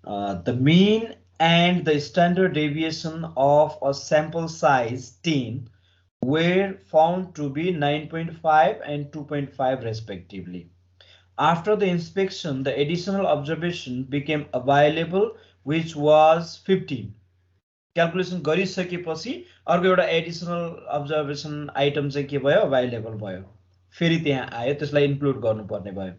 The mean and the standard deviation of a sample size 10 were found to be 9.5 and 2.5 respectively. After the inspection, the additional observation became available, which was 15. Calculation गरिसकेपछि अर्को एउटा additional observation item चाहिँ के भयो, available भयो, फेरि त्यहाँ आयो, त्यसलाई इन्क्लुड गर्नुपर्ने भयो.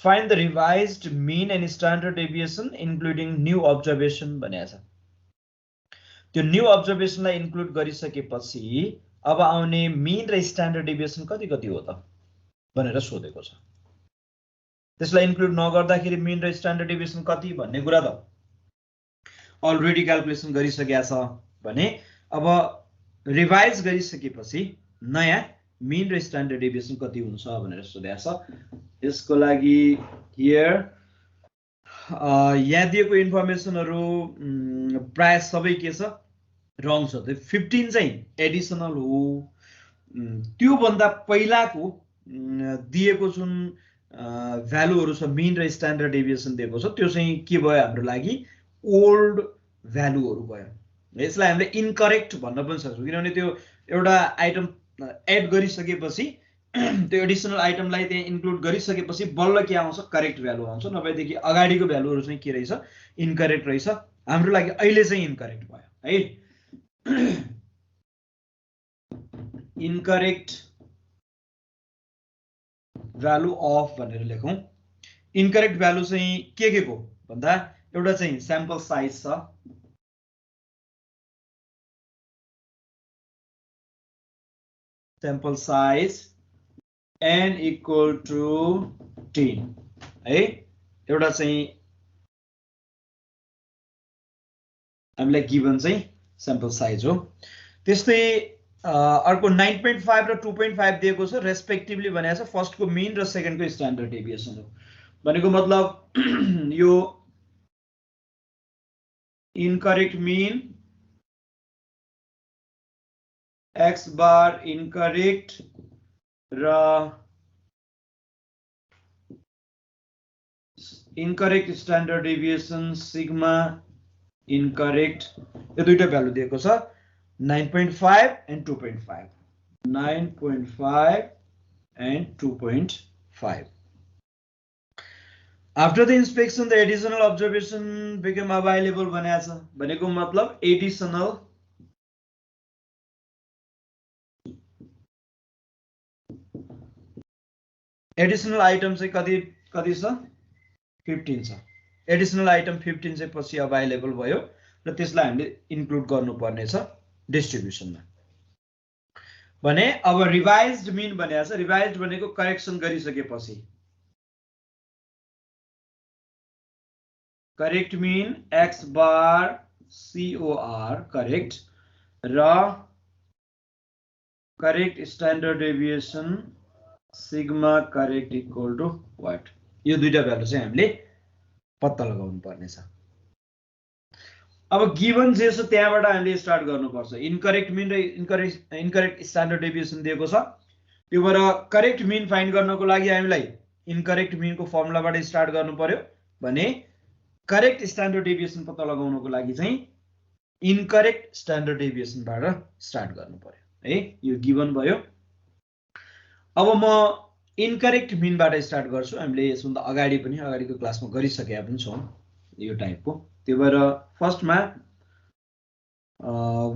Find the revised mean and standard deviation including new observation भनेको छ. त्यो न्यू अब्जर्भेसनलाई इन्क्लुड गरिसकेपछि अब आउने मीन र स्ट्यान्डर्ड डेभिएसन कति कति हो त भनेर सोधेको छ. त्यसलाई इन्क्लुड नगर्दाखेरि मीन र स्ट्यान्डर्ड डेभिएसन कति भन्ने कुरा त अलरेडी क्याल्कुलेसन गरिसकेका छ भने अब रिभाइज गरिसकेपछि नयाँ मीन र स्ट्यान्डर्ड डेभिएसन कति हुन्छ भनेर सोधेको छ. यसको लागि हियर यहाँ दिएको इन्फर्मेसनहरू प्राय सबै के छ, रङ छ. त्यो 15 चाहिँ एडिसनल हो. त्यो भन्दा पहिलाको दिएको जुन भ्यालुहरू छ मीन र स्ट्यान्डर्ड डेभिएसन दिएको छ त्यो चाहिँ के भयो हाम्रो लागि, ओल्ड भ्यालुहरू भयो. यसलाई हामीले इनकरेक्ट भन्न पनि सक्छौँ किनभने त्यो एउटा आइटम एड गरिसकेपछि त्यो एडिसनल आइटमलाई त्यहाँ इन्क्लुड गरिसकेपछि बल्ल के आउँछ, करेक्ट भ्यालु आउँछ. नभएदेखि अगाडिको भ्यालुहरू चाहिँ के रहेछ, इनकरेक्ट रहेछ. हाम्रो लागि अहिले चाहिँ इनकरेक्ट भयो है. इनकरेक्ट भ्यालु अफ भनेर लेखौँ. इनकरेक्ट भ्यालु चाहिँ के को भन्दा एउटा चाहिँ स्याम्पल साइज छ, sample size n equal to 10 है. एउटा चाहिँ हामीलाई गिभन चाहिँ sample size हो. त्यस्तै अर्को 9.5 र 2.5 दिएको छ रेस्पेक्टिभली भनेको छ. फर्स्टको मीन र सेकेन्डको स्ट्यान्डर्ड डेभिएसन हो. भनेको मतलब यो इनकरेक्ट मीन x बार इनकरेक्ट र incorrect standard deviation sigma incorrect, यो दुईटा भ्यालु दिएको छ 9.5 and 2.5. 9.5 and 2.5. After the inspection, the additional observation became available भनेको छ. भनेको मतलब एडिसनल आइटम चाहिँ कति छ, 15 छ. एडिसनल आइटम 15 चाहिँ पछि अभाइलेबल भयो र त्यसलाई हामीले इन्क्लुड गर्नुपर्ने छ डिस्ट्रिब्युसनमा. भने अब रिभाइज्ड मीन भनेको छ. रिभाइज्ड भनेको करेक्सन गरिसकेपछि, correct mean x bar COR correct र correct standard deviation sigma correct equal to what. यो दुईटा भ्यालु चाहिँ हामीले पत्ता लगाउनु पर्ने छ. अब गिभन जे छ त्यहाँबाट हामीले स्टार्ट गर्नुपर्छ. इनकरेक्ट मीन र इनकरेक्ट स्ट्यान्डर्ड डेभिएसन दिएको छ. त्यो भएर करेक्ट मीन फाइन्ड गर्नको लागि हामीलाई इनकरेक्ट मीनको फर्मुलाबाट स्टार्ट गर्नु पर्यो भने करेक्ट स्ट्यान्डर्ड डेभिएसन पत्ता लगाउनको लागि चाहिँ इनकरेक्ट स्ट्यान्डर्ड डेभिएसनबाट स्टार्ट गर्नु पर्यो है. यो गिभन भयो. अब म इनकरेक्ट मीनबाट स्टार्ट गर्छु. हामीले यसभन्दा अगाडि पनि अगाडिको क्लासमा गरिसकेका पनि छौँ यो टाइपको. त्यो भएर फर्स्टमा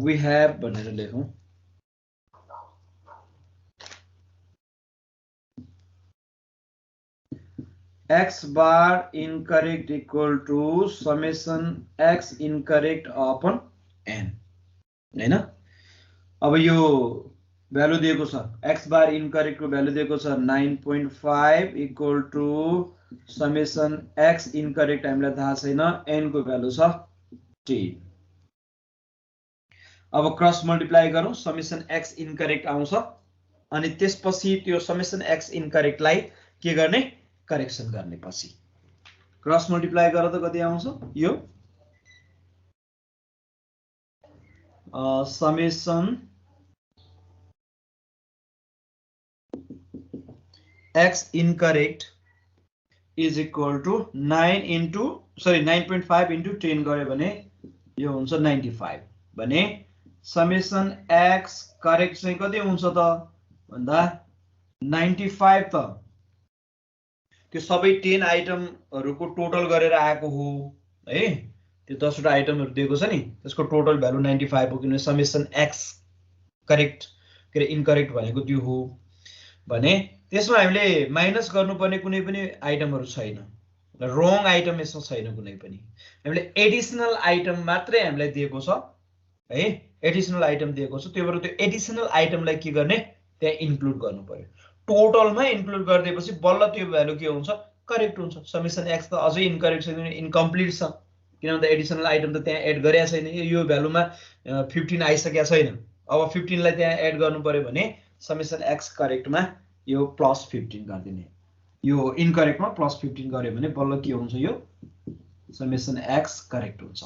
वी हेभ भनेर लेखौँ. x bar incorrect equal to summation x incorrect upon n हैन. अब यो भ्यालु दिएको छ, x बार इनकरेक्ट को भ्यालु दिएको छ 9.5 equal to summation x incorrect हामीलाई थाहा छैन, n को भ्यालु छ 10. अब क्रस मल्टिप्लाई गरौँ, समेसन x इनकरेक्ट आउँछ अनि त्यसपछि त्यो समेसन x इनकरेक्टलाई के गर्ने, करेक्सन गर्ने. पछि क्रस मल्टिप्लाई गरेर त कति आउँछ, यो summation x incorrect is equal to 9.5 into 10 गऱ्यो भने यो हुन्छ 95 भने समेसन एक्स करेक्ट चाहिँ कति हुन्छ त भन्दा 95 त त्यो सबै 10 आइटमहरुको टोटल गरेर आएको हो है त्यो 10 वटा आइटमहरु दिएको छ नि त्यसको टोटल भ्यालु 95 हो किनभने समेसन एक्स करेक्ट के रे इनकरेक्ट भनेको त्यो हो भने त्यसमा हामीले माइनस गर्नुपर्ने कुनै पनि आइटमहरु छैन रङ आइटम यसमा छैन कुनै पनि हामीले एडिसनल आइटम मात्रै हामीलाई दिएको छ है एडिसनल आइटम दिएको छ त्यही भएर त्यो एडिसनल आइटमलाई के गर्ने त्यहाँ इन्क्लुड गर्नु पर्यो टोटलमा इन्क्लुड गरिदिएपछि बल्ल त्यो भ्यालु के हुन्छ करेक्ट हुन्छ समेसन एक्स त अझै इनकरेक्ट छ इनकम्प्लिट छ किनभने एडिसनल आइटम त त्यहाँ एड गरेको छैन यो भ्यालुमा 15 आइसकेको छैन अब 15 लाई त्यहाँ एड गर्नु पर्यो भने समेसन एक्स करेक्टमा यो +15 गरिदिने यो इनकरेक्टमा +15 गर्यो भने बल्ल के हुन्छ यो समेसन एक्स करेक्ट हुन्छ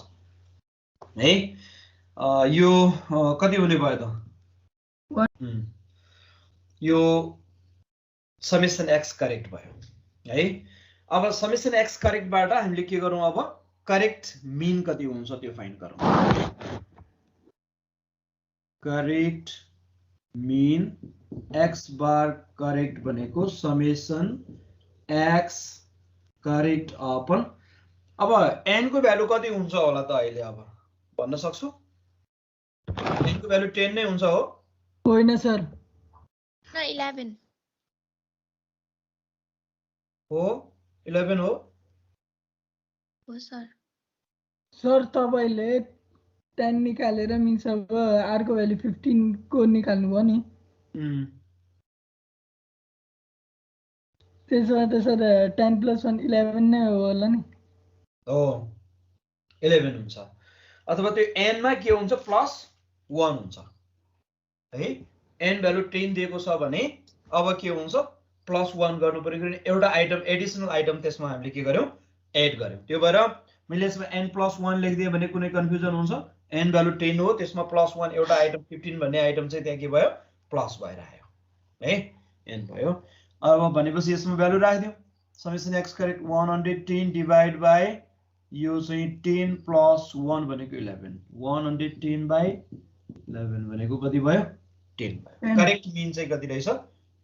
है यो कति हुने भयो त यो समेसन एक्स करेक्ट भयो है अब समेसन एक्स करेक्टबाट हामीले के गरौँ अब करेक्ट मीन कति हुन्छ त्यो फाइन्ड गरौँ करेक्ट मीन एक्स बार करेक्ट भनेको समेसन एक्स करेक्ट अपन अब n को भ्यालु कति हुन्छ होला त अहिले अब भन्न सक्छु n को भ्यालु 10 नै हुन्छ हो होइन सर न 11 हो 11 हो सर सर तपाईले 10 निकालेर मिन्स अब r को भ्यालु 15 को निकाल्नु भयो नि त्यसो भए त सर 10 + 1 11 नै हो होला नि हो 11 हुन्छ अथवा त्यो n मा के हुन्छ +1 हुन्छ है n भ्यालु 10 दिएको छ भने अब के हुन्छ +1 गर्नु पर्यो किनभने एउटा आइटम एडिसनल आइटम त्यसमा हामीले के गर्यौं एड गर्यौं त्यो भएर मैले यसमा n + 1 लेखिदिए भने कुनै कन्फ्युजन हुन्छ n भ्यालु 10 हो त्यसमा +1 एउटा आइटम 15 भन्ने आइटम चाहिँ त्यहाँ के भयो प्लस भएर आयो है n भयो अब भनेपछि यसमा भ्यालु राख्दियौ summation x correct 110 divide by यो चाहिँ 10 + 1 भनेको 11 110 बाइ 11 भनेको कति भयो 10 भयो करेक्ट मीन चाहिँ कति रहेछ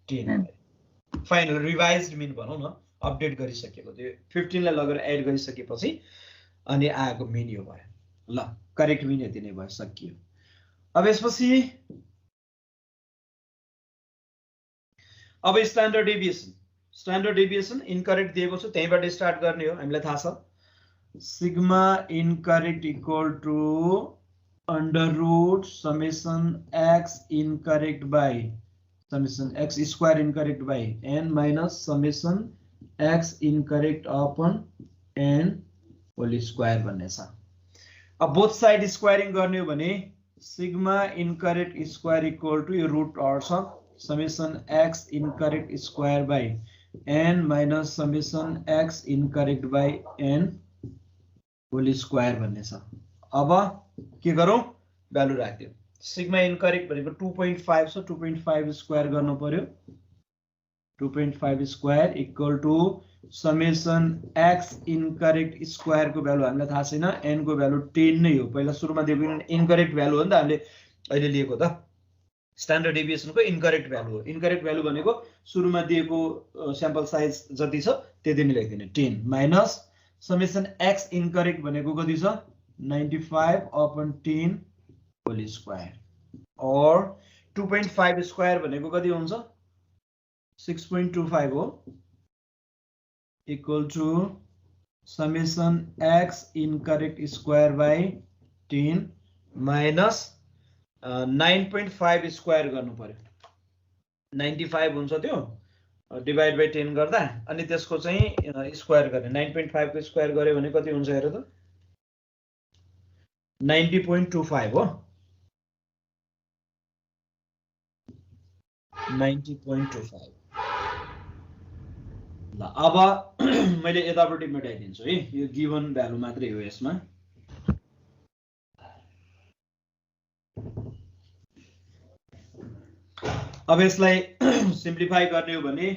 10 भयो फाइनल रिवाइज्ड मीन भनौं न अपडेट गरिसकेको त्यो 15 लाई लगेर एड गरिसकेपछि अनि आएको मीन यो भयो ल करेक्ट मीन यति नै भयो सकियो अब यसपछि अब स्ट्यान्डर्ड डेभिएसन इनकरेक्ट दिएको छ त्यहीबाट स्टार्ट गर्ने हो हामीलाई थाहा छ sigma incorrect equal to under root summation x incorrect by summation x square incorrect by n minus summation x incorrect upon n whole square भन्ने छ अब बोथ साइड स्क्वायरिङ गर्ने हो भने sigma incorrect square equal to यो root अर्छ summation x incorrect square by n minus summation x incorrect by n whole square भन्ने छ अब के गरौँ भ्यालु राख्दियौ सिग्मा इनकरेक्ट भनेको 2.5 छ 2.5 स्क्वायर गर्नु पर्यो 2.5 square equal to summation x incorrect square को भ्यालु हामीलाई थाहा छैन n को भ्यालु 10 नै हो पहिला सुरुमा दिएको इनकरेक्ट भ्यालु हो नि त हामीले अहिले लिएको त स्ट्यान्डर्ड डेभिएसन को इनकरेक्ट भ्यालु हो इनकरेक्ट भ्यालु भनेको सुरुमा दिएको स्याम्पल साइज जति छ त्यति नै लेख्दिने 10 माइनस समेसन एक्स इनकरेक्ट भनेको कति छ 95/10 होल स्क्वायर और 2.5 स्क्वायर भनेको कति हुन्छ 6.25 हो equal to summation x incorrect square by 10 minus 9.5 square गर्नु पर्यो 95 हुन्छ त्यो डिवाइड बाइ 10 गर्दा अनि त्यसको चाहिँ स्क्वायर गर्ने 9.5 को स्क्वायर गर्यो भने कति हुन्छ हेर त 90.25 हो 90.25 ल अब मैले यतापट्टि मेटाइदिन्छु है यो गिवन भ्यालु मात्रै हो यसमा अब यसलाई सिम्प्लिफाई गर्ने हो भने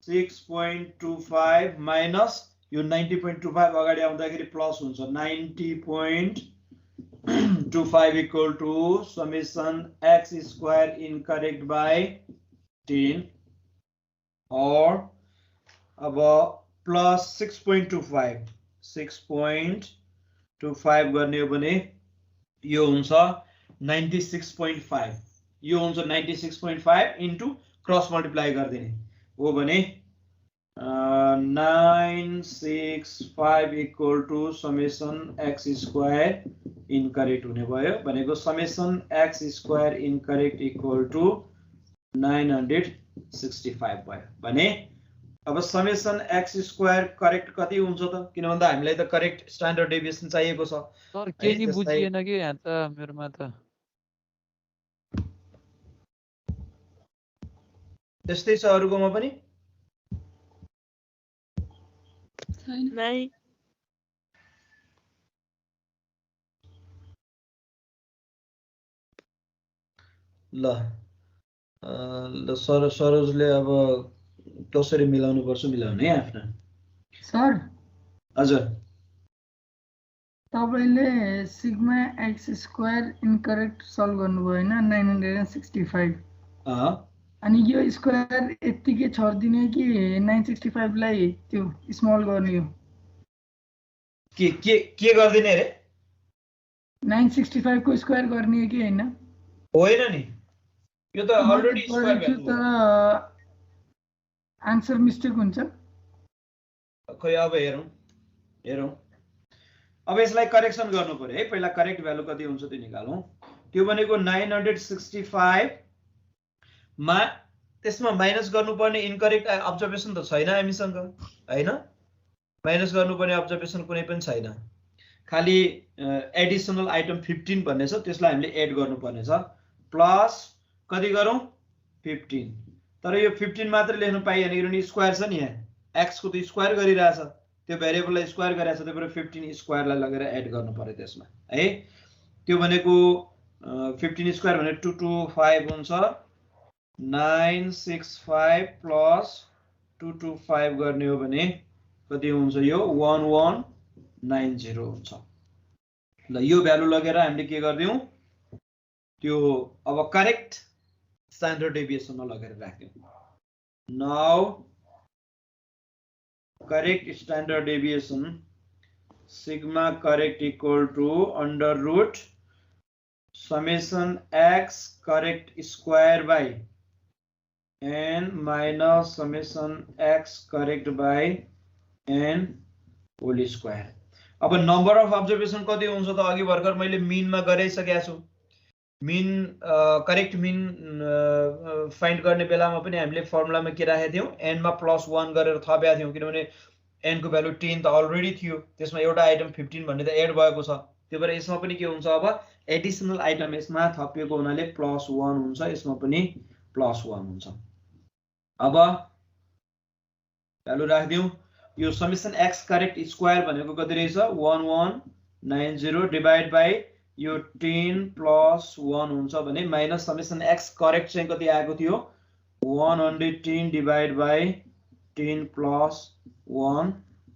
6.25 माइनस यो 90.25 अगाडि आउँदाखेरि प्लस हुन्छ 90.25 equal to summation x square incorrect by 10 और अब प्लस 6.25 गर्ने हो भने यो हुन्छ 96.5 यो हुन्छ 96.5 इन्टु क्रस मल्टिप्लाई गरिदिने हो भने 965 equal to summation x square incorrect हुने भयो भनेको summation x square incorrect equal to 965 भयो भने अब समेसन x स्क्वायर करेक्ट कति हुन्छ त किन भन्दा हामीलाई त करेक्ट स्ट्यान्डर्ड डेभिएसन चाहिएको छ सर के नि बुझिएन कि यहाँ त मेरोमा त त्यस्तै छ अरूकोमा पनि नहीं ल सरोजले अब कसरी मिलाउनु पर्छ मिलाउने है आफ्ना सर हजुर तपाईले sigma x square incorrect solve गर्नुभयो हैन 965 अनि यो स्क्वायर यतिकै छर्दिने कि 965 लाई त्यो स्मल गर्ने हो के गर्दिने रे 965 को स्क्वायर गर्ने हो कि हैन होइन नि यो त अलरेडी स्क्वायर भ्यालु तर आन्सर मिस्टेक हुन्छ खोइ अब हेरौं अब यसलाई करेक्सन गर्नु पर्यो है पहिला करेक्ट भ्यालु कति हुन्छ त्यो निकालौं त्यो भनेको 965 मा त्यसमा माइनस गर्नुपर्ने इनकरेक्ट अब्जर्भेसन त छैन हामीसँग हैन माइनस गर्नुपर्ने अब्जर्भेसन कुनै पनि छैन खाली एडिसनल आइटम 15 भन्ने छ त्यसलाई हामीले एड गर्नुपर्ने छ प्लस कति गरौं 15 तर यो 15 मात्र लेख्न पाइएन किनभने स्क्वायर छ नि यहाँ x को त स्क्वायर गरिरहेछ त्यो भेरिएबललाई स्क्वायर गरिरहेछ त्यही भएर 15 स्क्वायरलाई लगेर एड गर्नु पर्यो त्यसमा है त्यो भनेको 15 स्क्वायर भने 225 हुन्छ 965 प्लस 225 गर्ने हो भने कति हुन्छ यो 1190 हुन्छ ल यो भ्यालु लगेर हामीले के गर्दियौ त्यो अब करेक्ट स्ट्यान्डर्ड डेभिएसनमा लगेर राख्दियौ now correct standard deviation sigma correct equal to under root summation x correct square by n minus summation x correct by n whole square अब नम्बर अफ अब्जर्भेसन कति हुन्छ त अघि भर्खर मैले मिनमा गरिसकेको छु मिन करेक्ट मिन फाइन्ड गर्ने बेलामा पनि हामीले फर्मुलामा के राखेका थियौं n मा +1 गरेर थपेका थियौं किनभने n को भ्यालु 10 त अलरेडी थियो त्यसमा एउटा आइटम 15 भन्ने त एड भएको छ त्यो भएर यसमा पनि के हुन्छ अब एडिसनल आइटम यसमा थपिएको हुनाले +1 हुन्छ यसमा पनि +1 हुन्छ अब भ्यालु राख्दियौ यो समेसन x करेक्ट स्क्वायर भनेको कति रहेछ 1190 डिवाइड बाइ यो 10 + 1 हुन्छ भने माइनस समेसन x करेक्ट चाहिँ कति आएको थियो 110 डिवाइड बाइ 10 + 1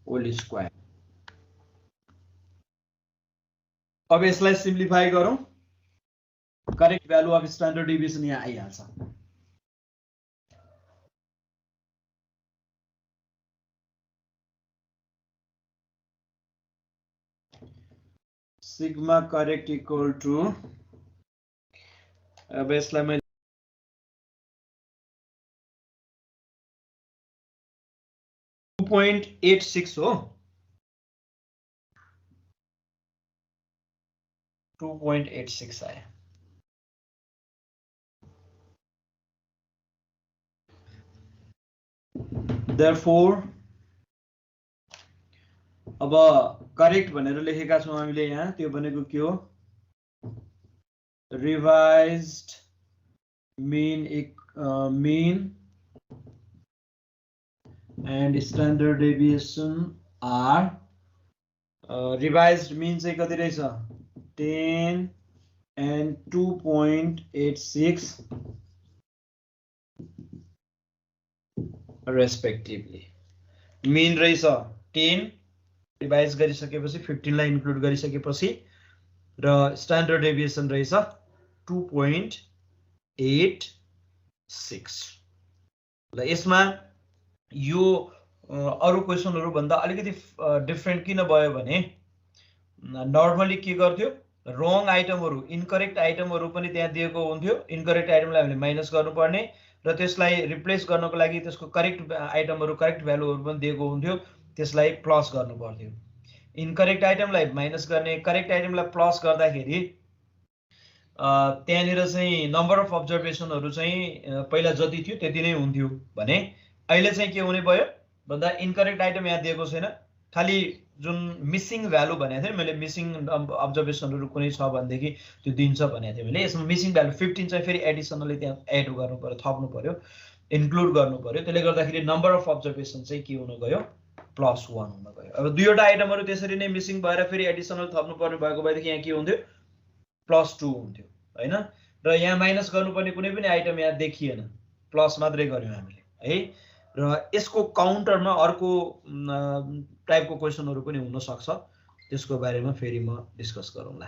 होल स्क्वायर अब यसलाई सिम्प्लिफाई गरौं correct value of standard deviation यहाँ आइहाल्छ सिग्मा करेक्ट इक्वल टु अब यसलाई मैले 2.86 हो 2.86 आयो therefore अब करेक्ट भनेर लेखेका छौं हामीले यहाँ त्यो भनेको के हो revised mean and standard deviation are revised mean चाहिँ कति रहेछ 10 and 2.86 रेस्पेक्टिभली मिन रहेछ 10 रिभाइज गरिसकेपछि 15 लाई इन्क्लुड गरिसकेपछि र स्ट्यान्डर्ड डेभिएसन रहेछ 2.86 ल यसमा यो अरु क्वेशनहरु भन्दा अलिकति डिफरेन्ट किन भयो भने नर्मली के गर्थ्यो रङ आइटमहरु इनकरेक्ट आइटमहरु पनि त्यहाँ दिएको हुन्थ्यो इनकरेक्ट आइटमलाई हामीले माइनस गर्नुपर्ने र त्यसलाई रिप्लेस गर्नको लागि त्यसको करेक्ट आइटमहरु करेक्ट भ्यालुहरु पनि दिएको हुन्थ्यो त्यसलाई प्लस गर्नु पर्थ्यो इनकरेक्ट आइटमलाई माइनस गर्ने करेक्ट आइटमलाई प्लस गर्दाखेरि त्यहाँनिर चाहिँ नम्बर अफ अब्जर्भेसनहरु चाहिँ पहिला जति थियो त्यति नै हुन्थ्यो भने अहिले चाहिँ के हुने भयो भन्दा इनकरेक्ट आइटम यहाँ दिएको छैन खाली जुन मिसिङ भ्यालु भनेको थिएँ मैले मिसिङ अब्जर्भेसनहरु कुनै छ भनेदेखि त्यो दिन्छ भनेको थिएँ मैले यसमा मिसिङ भ्यालु 15 चाहिँ फेरि एडिसनली त्यहाँ एड गर्नु पर्यो थप्नु पर्यो इन्क्लुड गर्नु पर्यो त्यसले गर्दाखेरि नम्बर अफ अब्जर्भेसन चाहिँ के हुन गयो +1 हुन गयो अब दुईवटा आइटमहरु त्यसरी नै मिसिङ भएर फेरि एडिसनल थप्नु पर्ने भएको भएदेखि यहाँ के हुन्थ्यो +2 हुन्थ्यो हैन र यहाँ माइनस गर्नुपर्ने कुनै पनि आइटम यहाँ देखिएन प्लस मात्रै गर्यौं हामीले है र यसको काउन्टरमा अर्को टाइपको क्वेशनहरु पनि हुन सक्छ त्यसको बारेमा फेरि म डिस्कस गरौँला